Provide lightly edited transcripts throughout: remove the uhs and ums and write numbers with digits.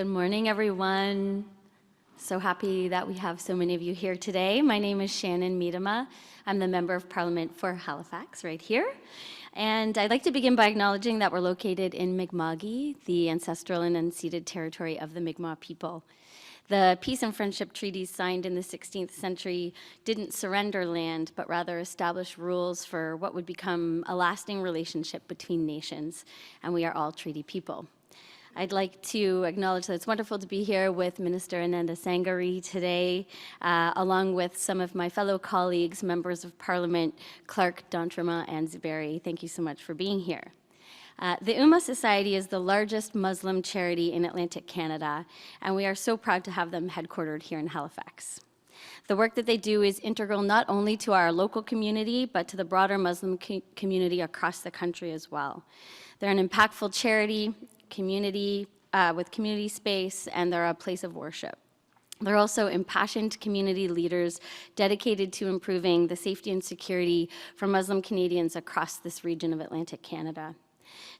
Good morning, everyone. So happy that we have so many of you here today. My name is Shannon Miedema. I'm the Member of Parliament for Halifax right here. And I'd like to begin by acknowledging that we're located in Mi'kma'ki, the ancestral and unceded territory of the Mi'kmaq people. The peace and friendship treaties signed in the 16th century didn't surrender land, but rather establish rules for what would become a lasting relationship between nations, and we are all treaty people. I'd like to acknowledge that it's wonderful to be here with Minister Anandasangaree today, along with some of my fellow colleagues, members of Parliament, Clark, Dontrama, and Zuberi. Thank you so much for being here. The Ummah Society is the largest Muslim charity in Atlantic Canada, and we are so proud to have them headquartered here in Halifax. The work that they do is integral not only to our local community, but to the broader Muslim community across the country as well. They're an impactful charity, with community space, and they're a place of worship. They're also impassioned community leaders dedicated to improving the safety and security for Muslim Canadians across this region of Atlantic Canada.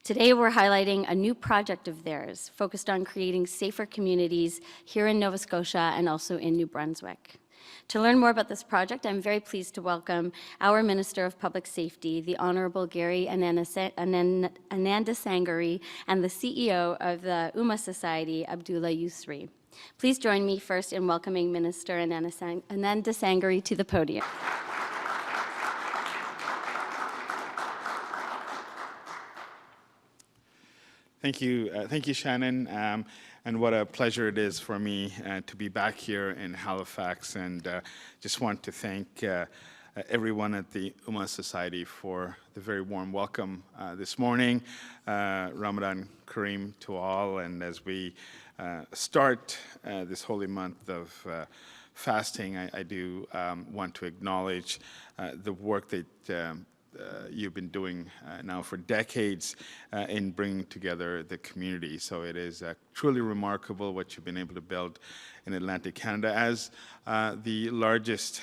Today, we're highlighting a new project of theirs focused on creating safer communities here in Nova Scotia and also in New Brunswick. To learn more about this project, I'm very pleased to welcome our Minister of Public Safety, the Honourable Gary Anandasangaree, and the CEO of the Ummah Society, Abdullah Yousri. Please join me first in welcoming Minister Anandasangaree to the podium. Thank you, Shannon, and what a pleasure it is for me to be back here in Halifax, and just want to thank everyone at the Ummah Society for the very warm welcome this morning. Ramadan Kareem to all, and as we start this holy month of fasting, I do want to acknowledge the work that you've been doing now for decades in bringing together the community. So it is truly remarkable what you've been able to build in Atlantic Canada as the largest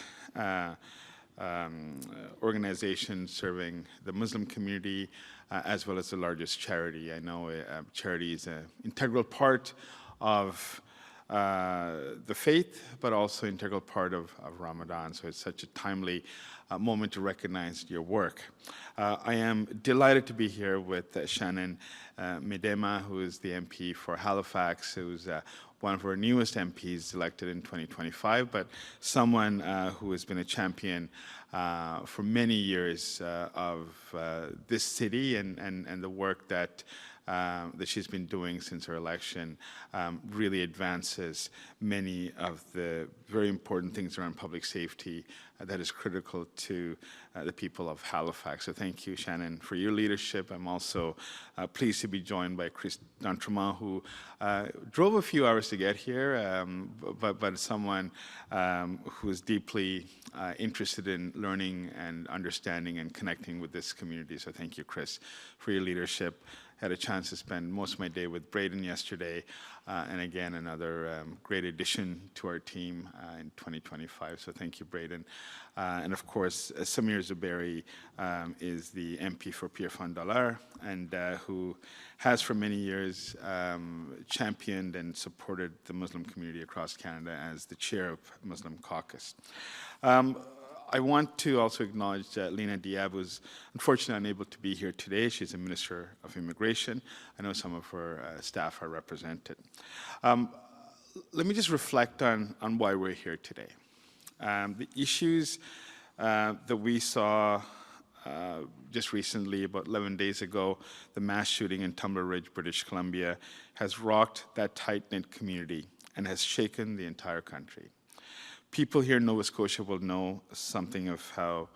organization serving the Muslim community, as well as the largest charity. I know charity is an integral part of the faith, but also integral part of Ramadan. So it's such a timely moment to recognize your work. I am delighted to be here with Shannon Miedema, who is the MP for Halifax, who's one of our newest MPs elected in 2025, but someone who has been a champion for many years of this city and the work that she's been doing since her election really advances many of the very important things around public safety that is critical to the people of Halifax. So thank you, Shannon, for your leadership. I'm also pleased to be joined by Chris Dontrama, who drove a few hours to get here, but someone who is deeply interested in learning and understanding and connecting with this community. So thank you, Chris, for your leadership. Had a chance to spend most of my day with Braden yesterday, and again, another great addition to our team in 2025. So thank you, Braden. And of course, Samir Zuberi is the MP for Pierrefonds-Dollard, and who has for many years championed and supported the Muslim community across Canada as the chair of Muslim Caucus. I want to also acknowledge Lena Diab, who's unfortunately unable to be here today. She's a Minister of Immigration. I know some of her staff are represented. Let me just reflect on why we're here today. The issues that we saw just recently, about 11 days ago, the mass shooting in Tumbler Ridge, British Columbia, has rocked that tight-knit community and has shaken the entire country. People here in Nova Scotia will know something of how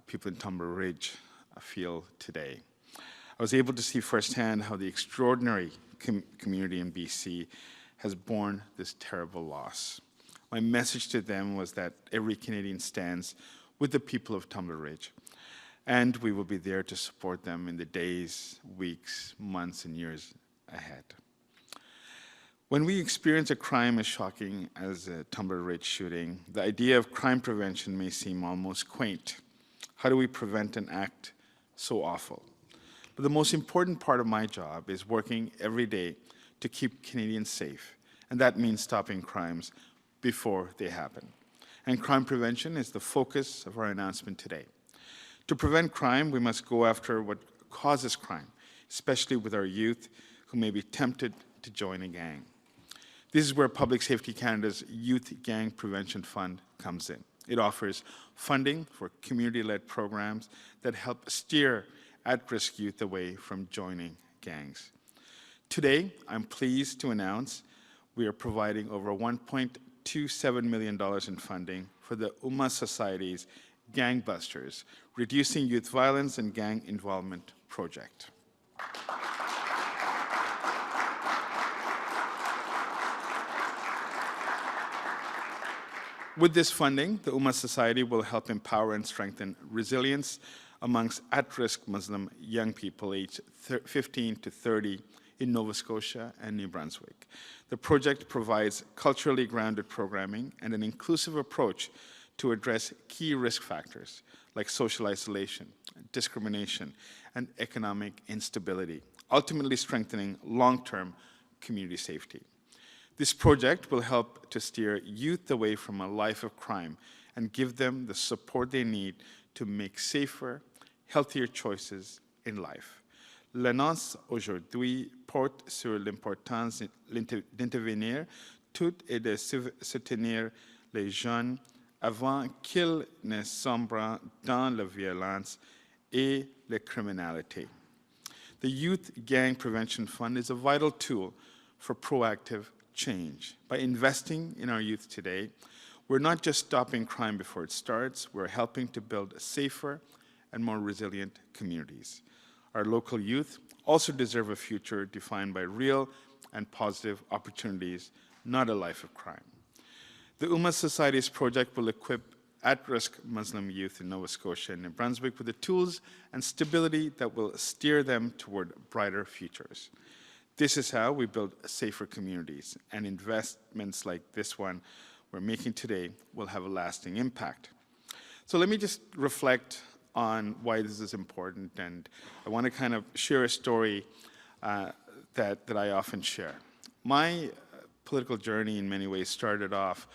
people in Tumbler Ridge feel today. I was able to see firsthand how the extraordinary community in BC has borne this terrible loss. My message to them was that every Canadian stands with the people of Tumbler Ridge, and we will be there to support them in the days, weeks, months, and years ahead. When we experience a crime as shocking as a Tumbler Ridge shooting, the idea of crime prevention may seem almost quaint. How do we prevent an act so awful? But the most important part of my job is working every day to keep Canadians safe, and that means stopping crimes before they happen. And crime prevention is the focus of our announcement today. To prevent crime, we must go after what causes crime, especially with our youth who may be tempted to join a gang. This is where Public Safety Canada's Youth Gang Prevention Fund comes in. It offers funding for community-led programs that help steer at-risk youth away from joining gangs. Today, I'm pleased to announce we are providing over $1.27 million in funding for the Ummah Society's Gangbusters, Reducing Youth Violence and Gang Involvement project. With this funding, the Ummah Society will help empower and strengthen resilience amongst at-risk Muslim young people aged 15 to 30 in Nova Scotia and New Brunswick. The project provides culturally grounded programming and an inclusive approach to address key risk factors like social isolation, discrimination, and economic instability, ultimately strengthening long-term community safety. This project will help to steer youth away from a life of crime and give them the support they need to make safer, healthier choices in life. L'annonce aujourd'hui porte sur l'importance d'intervenir tout et de soutenir les jeunes avant qu'ils ne sombrent dans la violence et la criminalité. The Youth Gang Prevention Fund is a vital tool for proactive change. By investing in our youth today, we're not just stopping crime before it starts, we're helping to build safer and more resilient communities. Our local youth also deserve a future defined by real and positive opportunities, not a life of crime. The Ummah Society's project will equip at-risk Muslim youth in Nova Scotia and New Brunswick with the tools and stability that will steer them toward brighter futures. This is how we build safer communities, and investments like this one we're making today will have a lasting impact. So let me just reflect on why this is important, and I want to kind of share a story that I often share. My political journey in many ways started off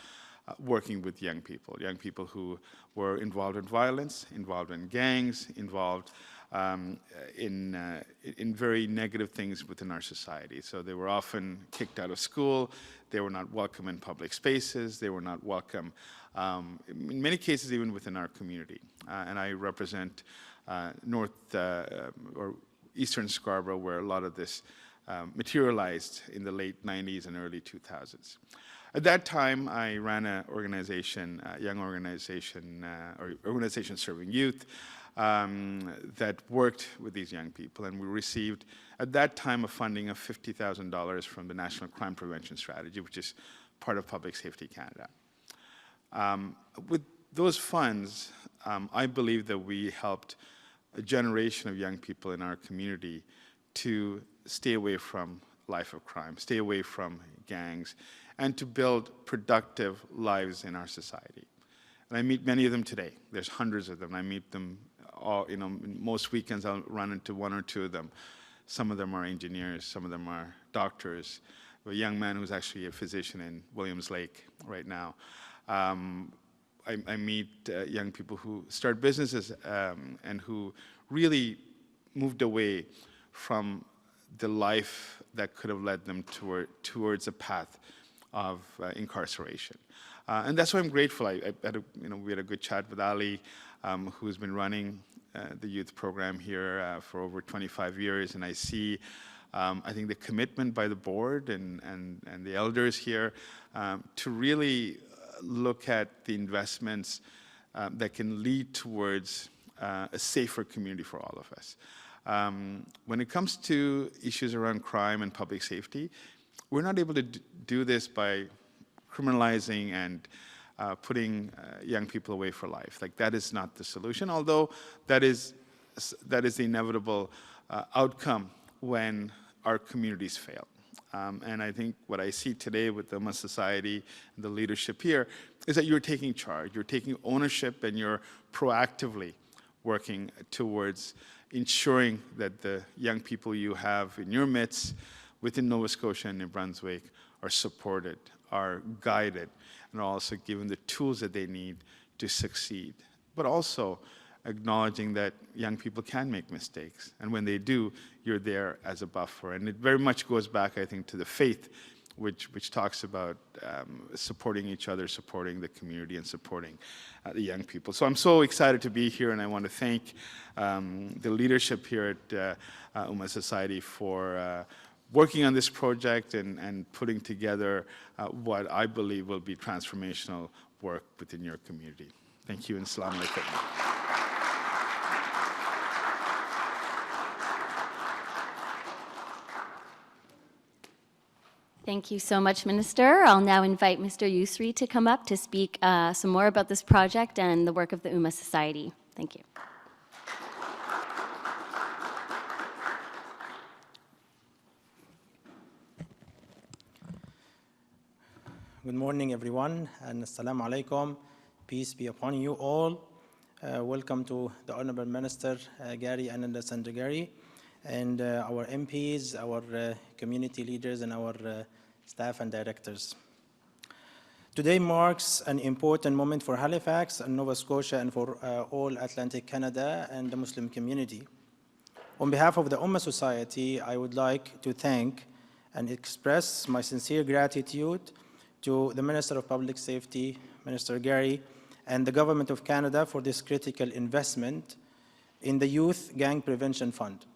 working with young people who were involved in violence, involved in gangs, involved in very negative things within our society. So they were often kicked out of school, they were not welcome in public spaces, they were not welcome, in many cases even within our community. And I represent North or Eastern Scarborough, where a lot of this materialized in the late 90s and early 2000s. At that time, I ran an organization, a young organization, or organization serving youth, that worked with these young people, and we received at that time a funding of $50,000 from the National Crime Prevention Strategy, which is part of Public Safety Canada. With those funds, I believe that we helped a generation of young people in our community to stay away from life of crime, stay away from gangs, and to build productive lives in our society. And I meet many of them today. There's hundreds of them. I meet them all, most weekends I'll run into one or two of them. Some of them are engineers, some of them are doctors. A young man who's actually a physician in Williams Lake right now. I meet young people who start businesses and who really moved away from the life that could have led them towards a path of incarceration. And that's why I'm grateful. We had a good chat with Ali, who's been running the youth program here for over 25 years, and I see, I think, the commitment by the board and the elders here to really look at the investments that can lead towards a safer community for all of us. When it comes to issues around crime and public safety, we're not able to do this by criminalizing and putting young people away for life. Like, that is not the solution, although that is the inevitable outcome when our communities fail. And I think what I see today with the Ummah Society and the leadership here is that you're taking charge, you're taking ownership, and you're proactively working towards ensuring that the young people you have in your midst, within Nova Scotia and New Brunswick are supported, are guided, and are also given the tools that they need to succeed. But also acknowledging that young people can make mistakes. And when they do, you're there as a buffer. And it very much goes back, I think, to the faith, which talks about supporting each other, supporting the community, and supporting the young people. So I'm so excited to be here, and I want to thank the leadership here at Ummah Society for working on this project and putting together what I believe will be transformational work within your community. Thank you, and Assalamu alaikum. Thank you so much, Minister. I'll now invite Mr. Yousri to come up to speak some more about this project and the work of the Ummah Society. Thank you. Good morning, everyone, and assalamu alaikum. Peace be upon you all. Welcome to the Honorable Minister, Gary Anandasangaree, and our MPs, our community leaders, and our staff and directors. Today marks an important moment for Halifax and Nova Scotia and for all Atlantic Canada and the Muslim community. On behalf of the Ummah Society, I would like to thank and express my sincere gratitude to the Minister of Public Safety, Minister Gary, and the Government of Canada for this critical investment in the Youth Gang Prevention Fund,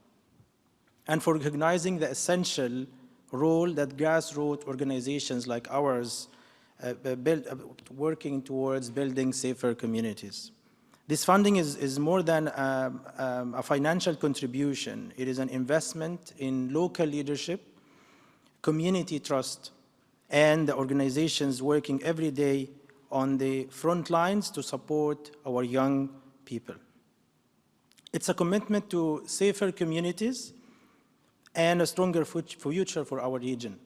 and for recognizing the essential role that grassroots organizations like ours working towards building safer communities. This funding is more than a financial contribution. It is an investment in local leadership, community trust, and the organizations working every day on the front lines to support our young people. It's a commitment to safer communities and a stronger future for our region.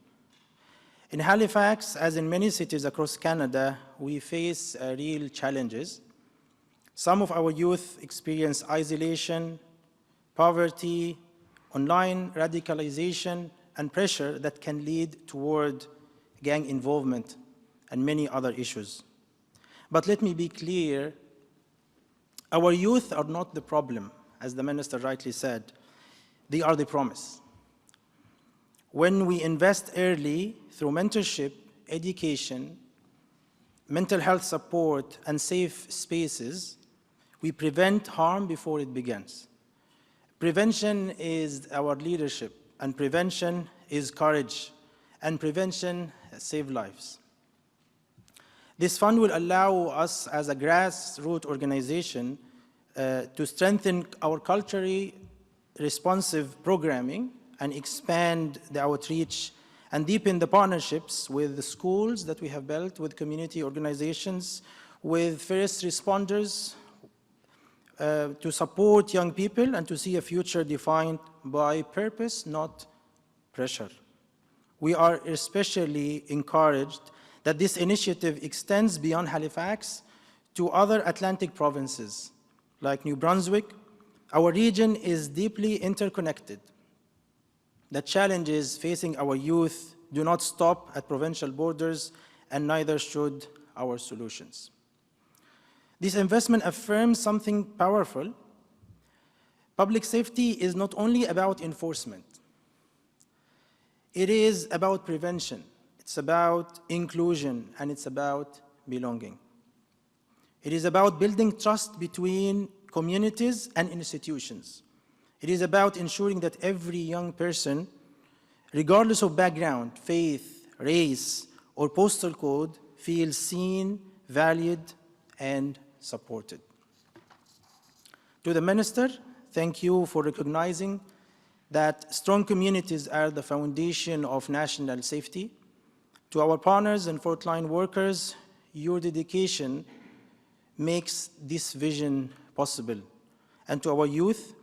In Halifax, as in many cities across Canada, we face real challenges. Some of our youth experience isolation, poverty, online radicalization, and pressure that can lead toward gang involvement and many other issues. But let me be clear, our youth are not the problem, as the Minister rightly said. They are the promise. When we invest early through mentorship, education, mental health support, and safe spaces, we prevent harm before it begins. Prevention is our leadership, and prevention is courage, and prevention saves lives. This fund will allow us as a grassroots organization to strengthen our culturally responsive programming and expand the outreach and deepen the partnerships with the schools that we have built, with community organizations, with first responders, to support young people and to see a future defined by purpose, not pressure. We are especially encouraged that this initiative extends beyond Halifax to other Atlantic provinces like New Brunswick. Our region is deeply interconnected. The challenges facing our youth do not stop at provincial borders, and neither should our solutions. This investment affirms something powerful. Public safety is not only about enforcement. It is about prevention. It's about inclusion, and it's about belonging. It is about building trust between communities and institutions. It is about ensuring that every young person, regardless of background, faith, race, or postal code, feels seen, valued, and supported. To the Minister, thank you for recognizing that strong communities are the foundation of national safety. To our partners and frontline workers, your dedication makes this vision possible. And to our youth,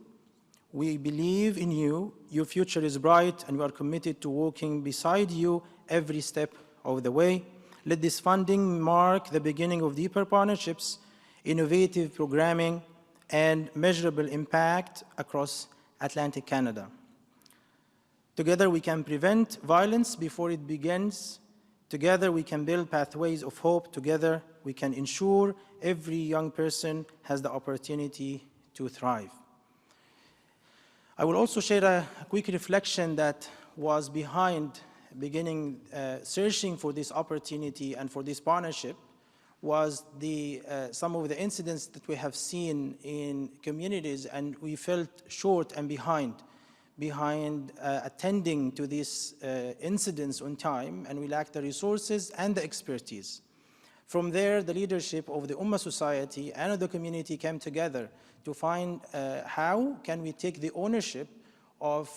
we believe in you. Your future is bright, and we are committed to working beside you every step of the way. Let this funding mark the beginning of deeper partnerships, innovative programming, and measurable impact across Atlantic Canada. Together we can prevent violence before it begins. Together we can build pathways of hope. Together we can ensure every young person has the opportunity to thrive. I will also share a quick reflection that was behind beginning searching for this opportunity and for this partnership was some of the incidents that we have seen in communities, and we felt short and behind attending to these incidents on time, and we lacked the resources and the expertise. From there, the leadership of the Ummah Society and of the community came together to find how can we take the ownership of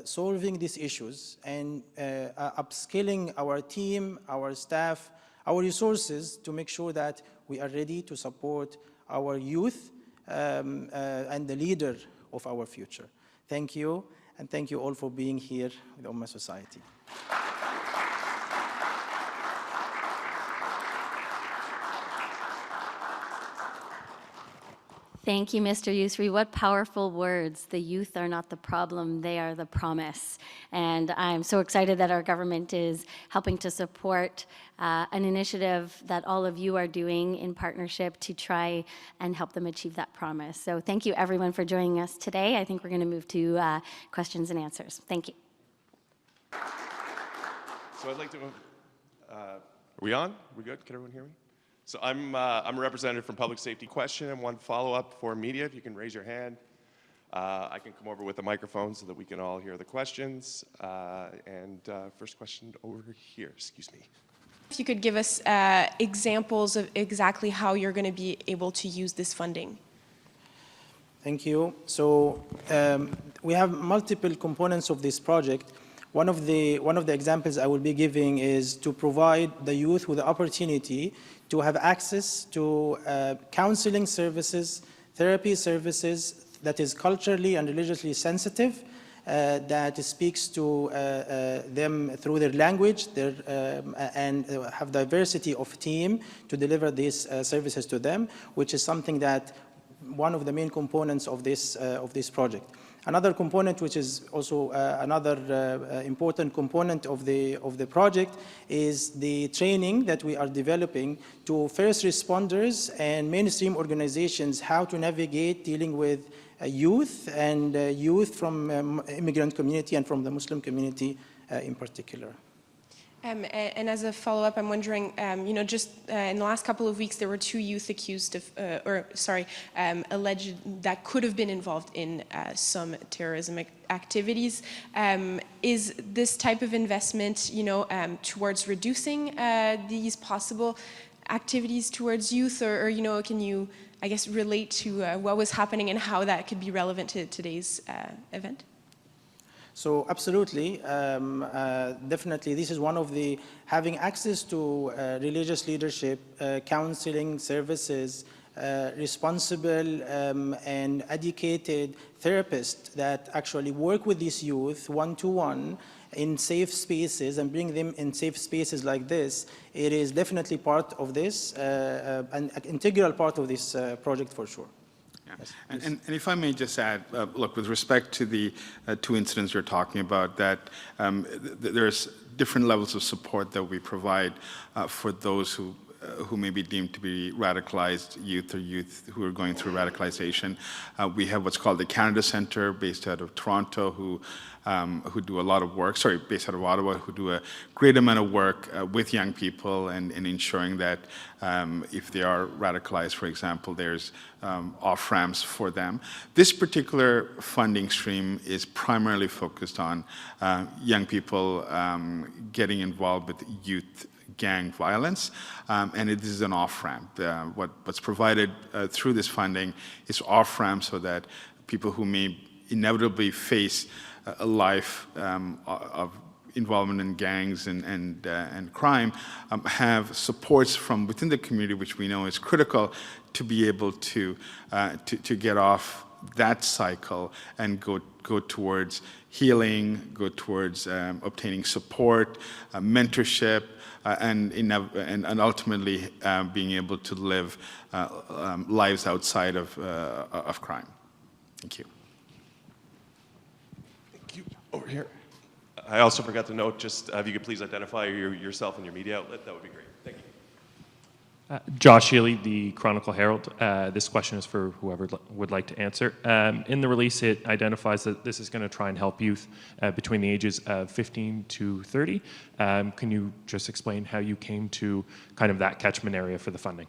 solving these issues and upskilling our team, our staff, our resources to make sure that we are ready to support our youth and the leader of our future. Thank you, and thank you all for being here with Ummah Society. Thank you, Mr. Yousri. What powerful words. The youth are not the problem, they are the promise. And I'm so excited that our government is helping to support an initiative that all of you are doing in partnership to try and help them achieve that promise. So thank you, everyone, for joining us today. I think we're going to move to questions and answers. Thank you. So I'd like to, are we on? We good? Can everyone hear me? So I'm a representative from Public Safety Question, and one follow-up for media, if you can raise your hand. I can come over with a microphone so that we can all hear the questions. First question over here, excuse me. If you could give us examples of exactly how you're going to be able to use this funding. Thank you. So we have multiple components of this project. One of the examples I will be giving is to provide the youth with the opportunity to have access to counseling services, therapy services that is culturally and religiously sensitive, that speaks to them through their language, and have diversity of team to deliver these services to them, which is something that one of the main components of this project. Another component, which is also another important component of the project, is the training that we are developing to first responders and mainstream organizations how to navigate dealing with youth and youth from immigrant community and from the Muslim community in particular. And as a follow-up, I'm wondering, just in the last couple of weeks, there were 2 youth accused of, alleged that could have been involved in some terrorism activities. Is this type of investment, towards reducing these possible activities towards youth, or can you, I guess, relate to what was happening and how that could be relevant to today's event? So absolutely, definitely this is one of the, having access to religious leadership, counseling services, responsible and educated therapists that actually work with these youth one-to-one in safe spaces and bring them in safe spaces like this. It is definitely part of this, an integral part of this project for sure. Yeah. And if I may just add, look, with respect to the 2 incidents you're talking about, that there's different levels of support that we provide for those who may be deemed to be radicalized youth or youth who are going through radicalization. We have what's called the Canada Centre based out of Toronto who do a lot of work, based out of Ottawa, who do a great amount of work with young people and ensuring that if they are radicalized, for example, there's off-ramps for them. This particular funding stream is primarily focused on young people getting involved with youth gang violence, and it is an off-ramp. What's provided through this funding is off-ramp so that people who may inevitably face a life of involvement in gangs and crime have supports from within the community, which we know is critical to be able to get off that cycle and go towards healing, go towards obtaining support, mentorship, and ultimately being able to live lives outside of crime. Thank you. Thank you. Over here. I also forgot to note, just if you could please identify yourself and your media outlet, that would be great. Thank you. Josh Healy, the Chronicle Herald. This question is for whoever would like to answer. In the release, it identifies that this is going to try and help youth between the ages of 15 to 30. Can you just explain how you came to kind of that catchment area for the funding?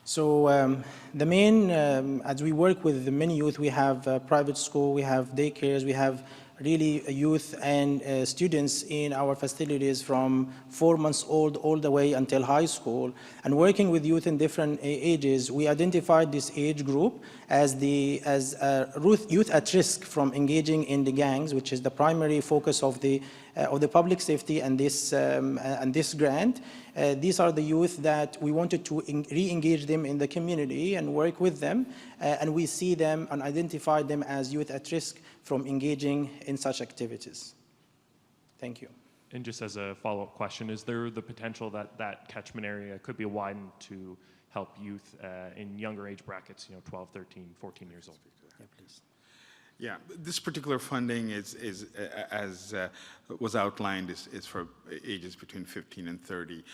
So the main, as we work with the many youth, we have private school, we have daycares, we have really youth and students in our facilities from 4 months old all the way until high school. And working with youth in different ages, we identified this age group as youth at risk from engaging in the gangs, which is the primary focus of the public safety and this grant. These are the youth that we wanted to re-engage them in the community and work with them, and we see them and identify them as youth at risk from engaging in such activities. Thank you. And just as a follow-up question, is there the potential that that catchment area could be widened to help youth in younger age brackets, 12, 13, 14 years old? Yeah, please. Yeah, this particular funding is as was outlined, is for ages between 15 and 30.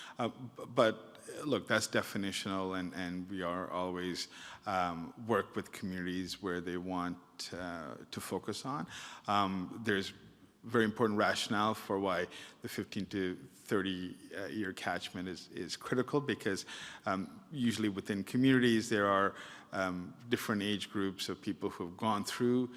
But look, that's definitional, and we are always work with communities where they want to focus on. There's very important rationale for why the 15 to 30 year catchment is critical, because usually within communities there are different age groups of people who have gone through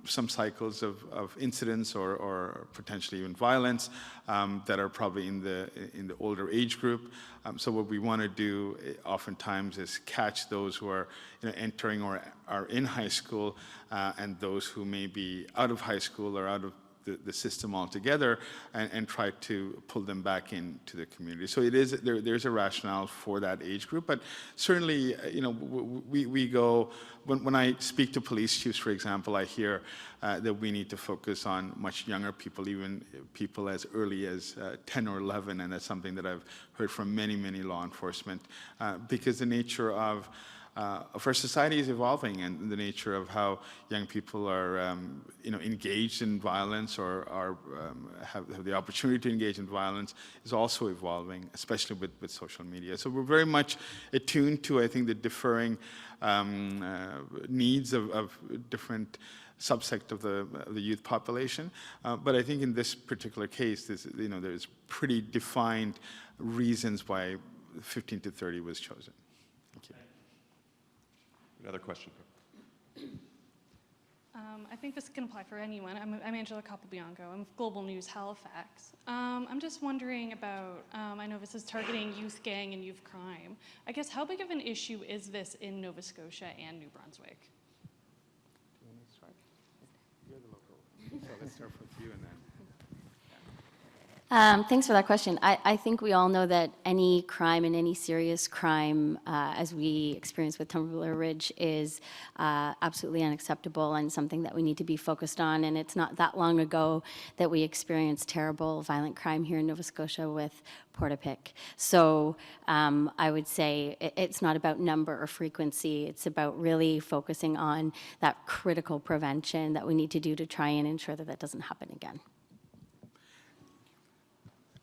some cycles of incidents or potentially even violence that are probably in the older age group. So what we want to do oftentimes is catch those who are entering or are in high school and those who may be out of high school or out of the system altogether, and try to pull them back into the community. So it is there's a rationale for that age group, but certainly we go when I speak to police chiefs, for example, I hear that we need to focus on much younger people, even people as early as 10 or 11, and that's something that I've heard from many law enforcement, because the nature of our society is evolving, and the nature of how young people are, engaged in violence or have the opportunity to engage in violence is also evolving, especially with social media. So we're very much attuned to, I think, the differing needs of different subsect of the youth population. But I think in this particular case, there's pretty defined reasons why 15 to 30 was chosen. Thank you. Another question. I think this can apply for anyone. I'm Angela Capobianco. I'm with Global News Halifax. I'm just wondering about, I know this is targeting youth gang and youth crime. I guess how big of an issue is this in Nova Scotia and New Brunswick? Do you want to start? You're the local. So let's start with you and then. Thanks for that question. I think we all know that any crime and any serious crime, as we experience with Tumbler Ridge, is absolutely unacceptable and something that we need to be focused on. And it's not that long ago that we experienced terrible violent crime here in Nova Scotia with Portapique. So I would say it's not about number or frequency. It's about really focusing on that critical prevention that we need to do to try and ensure that that doesn't happen again.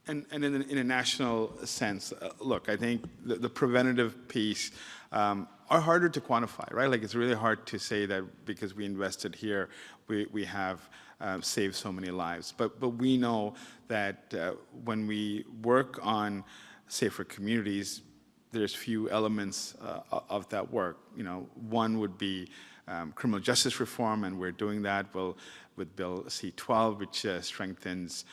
And in a national sense, look, I think the preventative piece are harder to quantify, right? Like, it's really hard to say that because we invested here, we have saved so many lives. But we know that when we work on safer communities, there's few elements of that work. One would be criminal justice reform, and we're doing that with Bill C-12, which strengthens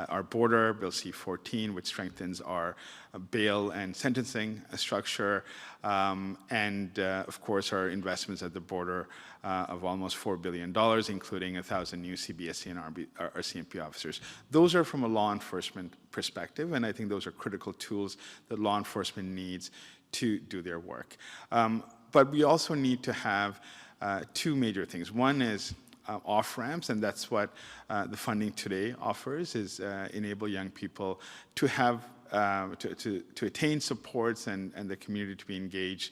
our border, Bill C-14, which strengthens our bail and sentencing structure, and of course our investments at the border of almost $4 billion, including 1,000 new CBSC and RCMP officers. Those are from a law enforcement perspective, and I think those are critical tools that law enforcement needs to do their work. But we also need to have two major things. One is off-ramps, and that's what the funding today offers, is enable young people to have to attain supports and the community to be engaged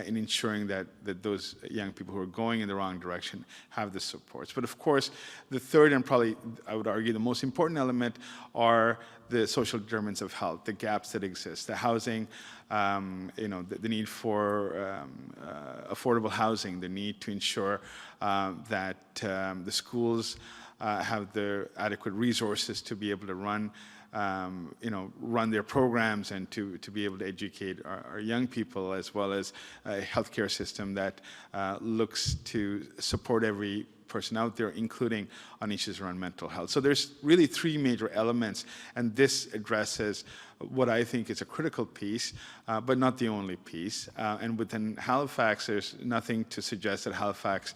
in ensuring that those young people who are going in the wrong direction have the supports. But of course, the third and probably, I would argue, the most important element are the social determinants of health, the gaps that exist, the housing, the need for affordable housing, the need to ensure that the schools have the adequate resources to be able to run their programs and to be able to educate our young people, as well as a healthcare system that looks to support every person out there, including on issues around mental health. So there's really three major elements, and this addresses what I think is a critical piece, but not the only piece. And within Halifax, there's nothing to suggest that Halifax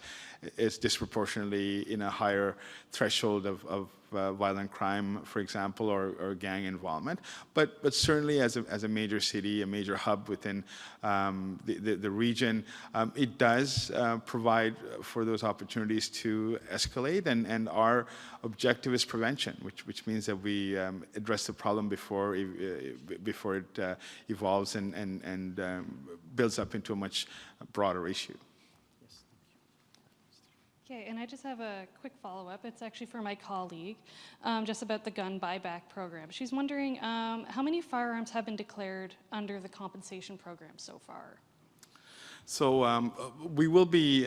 is disproportionately in a higher threshold of violent crime, for example, or gang involvement. But certainly as a major city, a major hub within the region, it does provide for those opportunities to escalate. And our objective is prevention, which means that we address the problem before it evolves and builds up into a much broader issue. Okay, and I just have a quick follow-up. It's actually for my colleague, just about the gun buyback program. She's wondering how many firearms have been declared under the compensation program so far? So we will be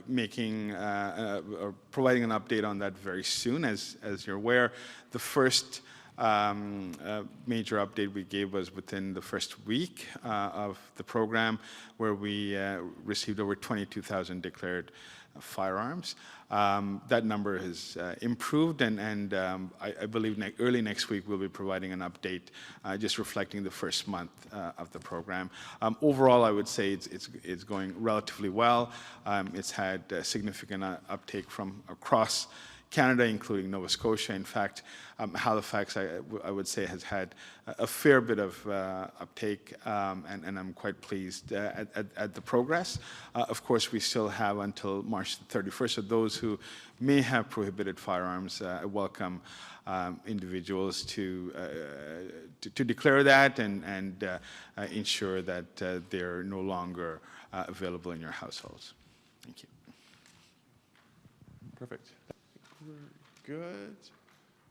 making or providing an update on that very soon. As you're aware, the first major update we gave was within the first week of the program, where we received over 22,000 declared firearms. That number has improved, and I believe early next week we'll be providing an update just reflecting the first month of the program. Overall, I would say it's going relatively well. It's had significant uptake from across Canada, including Nova Scotia. In fact, Halifax, I would say, has had a fair bit of uptake, and I'm quite pleased at the progress. Of course, we still have until March the 31st, so those who may have prohibited firearms, I welcome individuals to declare that and ensure that they're no longer available in your households. Thank you. Perfect. Good.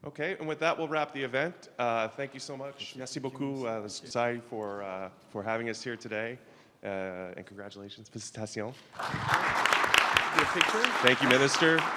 Okay, and with that, we'll wrap the event. Thank you so much. Merci beaucoup, the Society, for having us here today. And congratulations. Félicitations. Thank you, Minister.